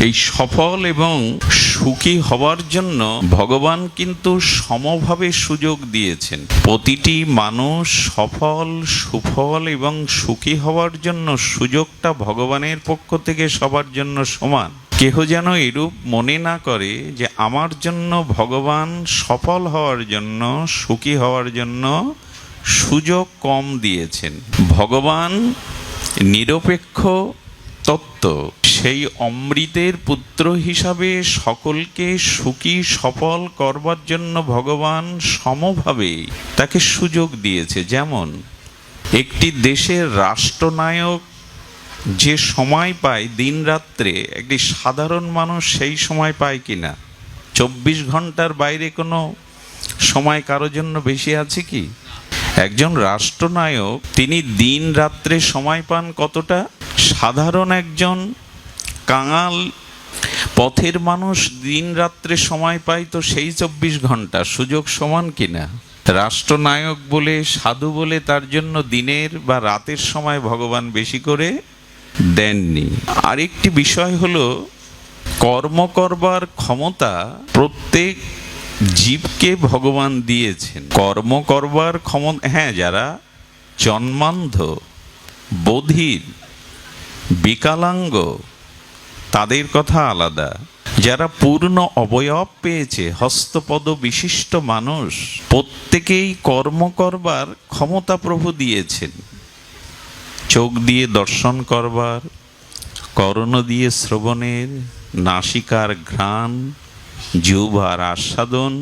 এই সফল এবং সুখী হওয়ার জন্য ভগবান কিন্তু সমভাবে সুযোগ দিয়েছেন। প্রতিটি মানুষ সফল, সুফল এবং সুখী হওয়ার জন্য সুযোগটা ভগবানের পক্ষ থেকে সবার জন্য সমান। কেহ যেন এরূপ মনে না করে যে আমার জন্য ভগবান সফল হওয়ার জন্য, সুখী হওয়ার জন্য সুযোগ কম দিয়েছেন। ভগবান নিরপেক্ষ তত্ত্ব, সেই অমৃতের পুত্র হিসাবে সকলকে সুখী সফল করবার জন্য ভগবান সমভাবে তাকে সুযোগ দিয়েছে। যেমন একটি দেশের রাষ্ট্রনায়ক যে সময় পায় দিন রাত্রে, একটি সাধারণ মানুষ সেই সময় পায় কিনা? 24 ঘন্টার বাইরে কোনো সময় কারো জন্য বেশি আছে কি? একজন রাষ্ট্রনায়ক তিনি দিন রাত্রে সময় পান কতটা? সাধারণ একজন কাঙাল পথের মানুষ দিন রাত্রে সময় পায় তো সেই 24 ঘন্টা। সুযোগ সমান কিনা? রাষ্ট্রনায়ক বলে, সাধু বলে তার জন্য দিনের বা রাতের সময় ভগবান বেশি করে দেননি। আরেকটি বিষয় হলো, কর্ম করবার ক্ষমতা প্রত্যেক জীবকে ভগবান দিয়েছেন। কর্ম করবার ক্ষমতা, হ্যাঁ, যারা জন্মান্ধ, বধির, বিকলাঙ্গ তাদের কথা আলাদা। যারা পূর্ণ অবয়ব পেয়েছে, হস্তপদ বিশিষ্ট মানুষ, প্রত্যেকেই কর্ম করবার ক্ষমতা প্রভু দিয়েছেন। চোখ দিয়ে দর্শন করবার, কর্ণ দিয়ে শ্রবণের, নাসিকার ঘ্রাণ, জিহ্বার আস্বাদন,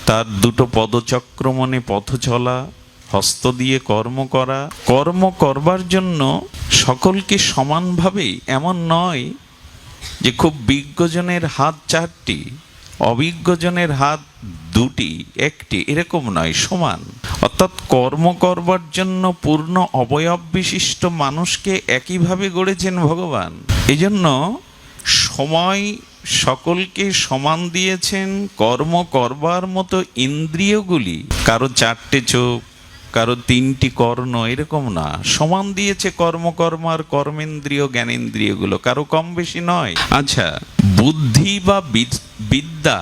তার দুটো পদচক্রমণে পথ চলা, হস্ত দিয়ে কর্ম করা। কর্ম করবার জন্য সকলকে সমানভাবেই, এমন নয় যে খুব বিজ্ঞজনের হাত 4টি, অভিজ্ঞজনের হাত 2টি, 1টি, এরকম নয়, সমান। অর্থাৎ কর্ম করবার জন্য পূর্ণ অবয়ব বিশিষ্ট মানুষকে একইভাবে গড়েছেন ভগবান। এজন্য সময় সকলকে সমান দিয়েছেন। কর্ম করবার মতো ইন্দ্রিয়গুলি, কারো 4টে চোখ, কারো 3টি কর্ণ, এরকম না, সমান দিয়েছে কর্ম করবার কর্মেন্দ্রিয়, জ্ঞানেন্দ্রিয়গুলো, কারো কম বেশি নয়। আচ্ছা, বুদ্ধি বা বিদ্যা,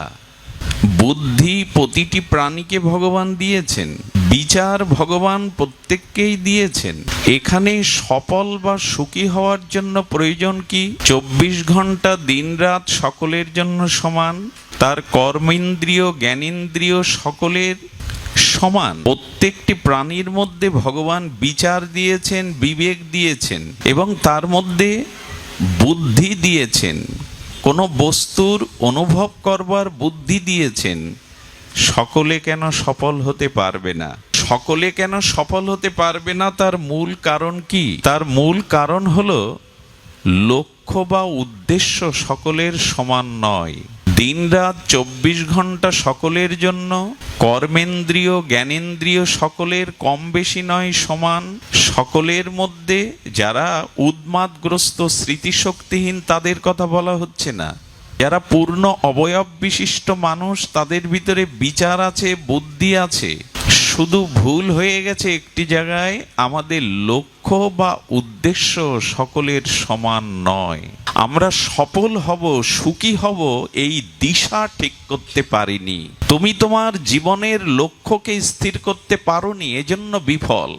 বুদ্ধি প্রতিটি প্রাণীকে ভগবান দিয়েছেন। বিচার ভগবান প্রত্যেককেই দিয়েছেন। এখানে সফল বা সুখী হওয়ার জন্য প্রয়োজন কি? 24 ঘন্টা দিন রাত সকলের জন্য সমান, তার কর্মেন্দ্রিয় জ্ঞানেন্দ্রিয় সকলের সমান। প্রত্যেকটি প্রাণীর মধ্যে ভগবান বিচার দিয়েছেন, বিবেক দিয়েছেন এবং তার মধ্যে বুদ্ধি দিয়েছেন, কোনো বস্তুর অনুভব করবার বুদ্ধি দিয়েছেন। সকলে কেন সফল হতে পারবে না? সকলে কেন সফল হতে পারবে না? তার মূল কারণ কি? তার মূল কারণ হলো লক্ষ্য বা উদ্দেশ্য সকলের সমান নয়। দিন রাত 24 ঘন্টা সকলের জন্য, কর্মেন্দ্রিয় জ্ঞানেন্দ্রিয় সকলের কম বেশি নয়, সমান। সকলের মধ্যে যারা উন্মাদগ্রস্ত, স্মৃতিশক্তিহীন, তাদের কথা বলা হচ্ছে না। যারা পূর্ণ অবয়ব বিশিষ্ট মানুষ, তাদের ভিতরে বিচার আছে, বুদ্ধি আছে। শুধু ভুল হয়ে গেছে একটি জায়গায়, আমাদের লক্ষ্য বা উদ্দেশ্য সকলের সমান নয়। আমরা সফল হব, সুখী হব, এই দিশা ঠিক করতে পারিনি। তুমি তোমার জীবনের লক্ষ্যকে স্থির করতে পারোনি, এজন্য বিফল।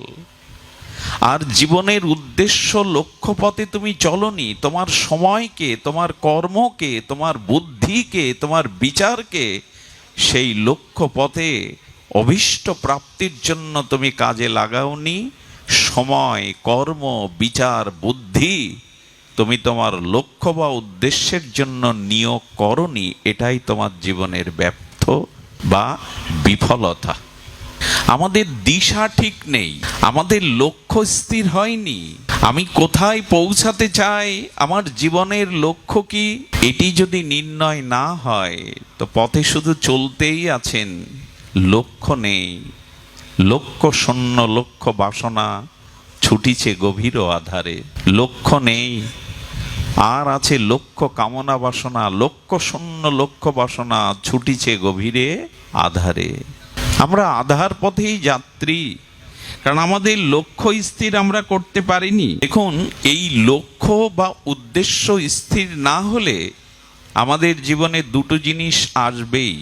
আর জীবনের উদ্দেশ্য, লক্ষ্য পথে তুমি চলনি। তোমার সময়কে, তোমার কর্মকে, তোমার বুদ্ধিকে, তোমার বিচারকে সেই লক্ষ্য পথে অভীষ্ট প্রাপ্তির জন্য তুমি কাজে লাগাওনি। সময়, কর্ম, বিচার, বুদ্ধি তুমি তোমার লক্ষ্য বা উদ্দেশ্যের জন্য নিয়োগ করনি। এটাই তোমার জীবনের ব্যর্থ বা বিফলতা। আমাদের দিশা ঠিক নেই, আমাদের লক্ষ্য স্থির হয়নি। আমি কোথায় পৌঁছাতে চাই, আমার জীবনের লক্ষ্য কি, এটি যদি নির্ণয় না হয় তো পথে শুধু চলতেই আছেন, লক্ষ্য নেই। লক্ষ্য শূন্য, লক্ষ্য বাসনা ছুটিছে গভীর আধারে। লক্ষ্য নেই, আর আছে লক্ষ্য কামনা বাসনা। লক্ষ্য শূন্য, লক্ষ্য বাসনা ছুটিছে গভীরে আধারে। আমরা আধার পথেই যাত্রী। কারণ আমাদের লক্ষ্য স্থির আমরা করতে পারিনি। দেখুন, এই লক্ষ্য বা উদ্দেশ্য স্থির না হলে আমাদের জীবনে দুটো জিনিস আসবেই,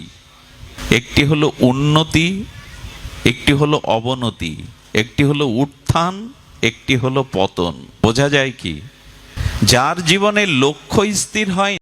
একটি হলো উন্নতি, একটি হলো অবনতি, একটি হলো উত্থান, একটি হলো পতন। বোঝা যায় কি? যার জীবনে লক্ষ্য স্থির হয়